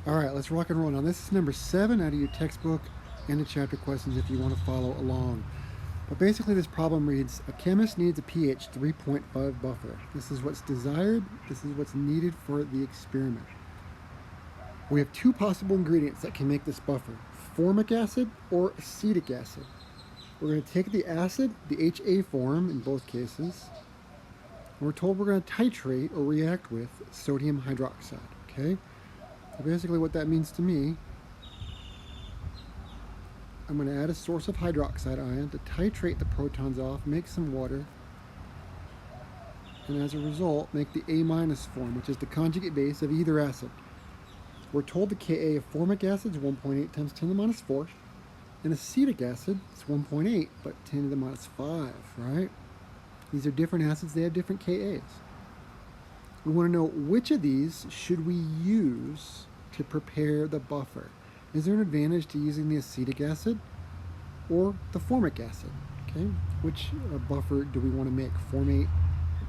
All right, let's rock and roll. Now, this is number 7 out of your textbook and the chapter questions if you want to follow along. But basically, this problem reads, a chemist needs a pH 3.5 buffer. This is what's desired. This is what's needed for the experiment. We have 2 possible ingredients that can make this buffer, formic acid or acetic acid. We're going to take the acid, the HA form in both cases, and we're told we're going to titrate or react with sodium hydroxide, okay? So basically what that means to me, I'm going to add a source of hydroxide ion to titrate the protons off, make some water, and as a result, make the A- form, which is the conjugate base of either acid. We're told the Ka of formic acid is 1.8 times 10 to the minus 4, and acetic acid is 1.8, but 10 to the minus 5, right? These are different acids, they have different Kas. We want to know which of these should we use to prepare the buffer. Is there an advantage to using the acetic acid or the formic acid? Okay, which buffer do we want to make? Formate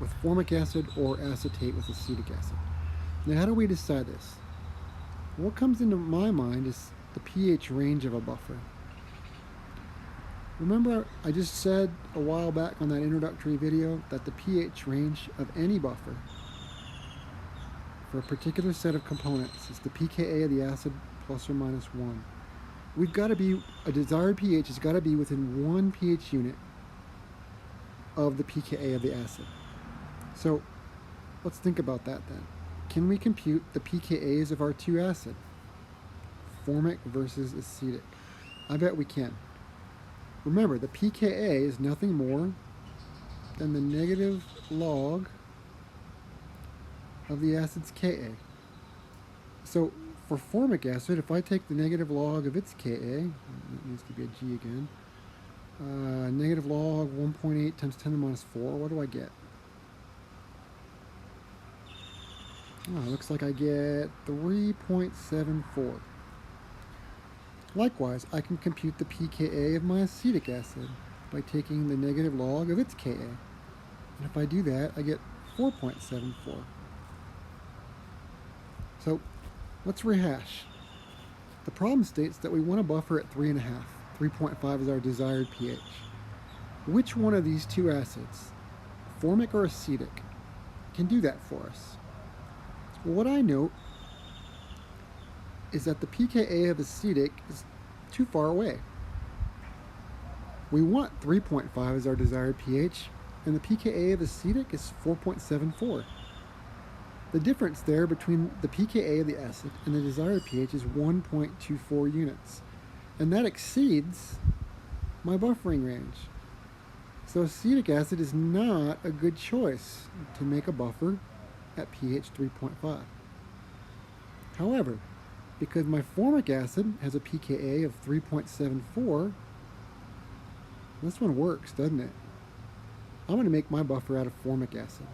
with formic acid or acetate with acetic acid? Now, how do we decide this? What comes into my mind is the pH range of a buffer. Remember, I just said a while back on that introductory video that the pH range of any buffer for a particular set of components is the pKa of the acid plus or minus 1. We've got to be, a desired pH has got to be within 1 pH unit of the pKa of the acid. So let's think about that then. Can we compute the pKa's of our 2 acid? Formic versus acetic. I bet we can. Remember, the pKa is nothing more than the negative log of the acid's Ka. So for formic acid, if I take the negative log of its Ka, it needs to be a G again, negative log 1.8 times 10 to the minus 4, what do I get? Oh, looks like I get 3.74. Likewise, I can compute the pKa of my acetic acid by taking the negative log of its Ka. And if I do that, I get 4.74. So let's rehash. The problem states that we want a buffer at 3.5. 3.5 is our desired pH. Which one of these 2 acids, formic or acetic, can do that for us? Well, what I note is that the pKa of acetic is too far away. We want 3.5 as our desired pH, and the pKa of acetic is 4.74. The difference there between the pKa of the acid and the desired pH is 1.24 units, and that exceeds my buffering range. So acetic acid is not a good choice to make a buffer at pH 3.5. However, because my formic acid has a pKa of 3.74, this one works, doesn't it? I'm going to make my buffer out of formic acid.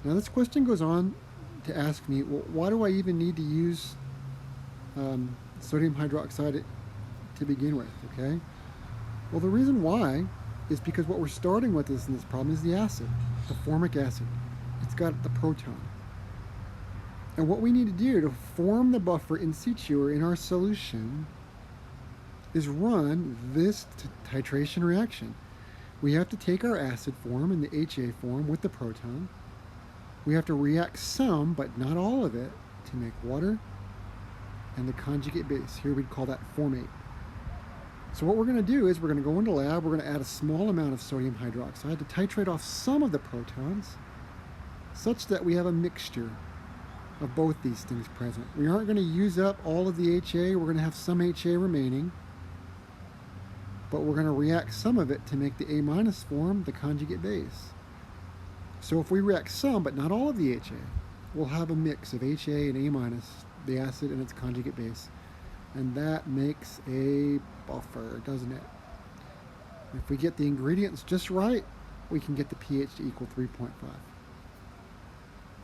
Now this question goes on to ask me, well, why do I even need to use sodium hydroxide to begin with, okay? Well, the reason why is because what we're starting with in this problem is the acid, the formic acid. It's got the proton. And what we need to do to form the buffer in situ or in our solution is run this titration reaction. We have to take our acid form and the HA form with the proton. We have to react some, but not all of it, to make water and the conjugate base. Here we'd call that formate. So what we're going to do is we're going to go into lab, we're going to add a small amount of sodium hydroxide to titrate off some of the protons such that we have a mixture of both these things present. We aren't going to use up all of the HA, we're going to have some HA remaining, but we're going to react some of it to make the A- form, the conjugate base. So if we react some, but not all of the HA, we'll have a mix of HA and A-, the acid and its conjugate base. And that makes a buffer, doesn't it? If we get the ingredients just right, we can get the pH to equal 3.5.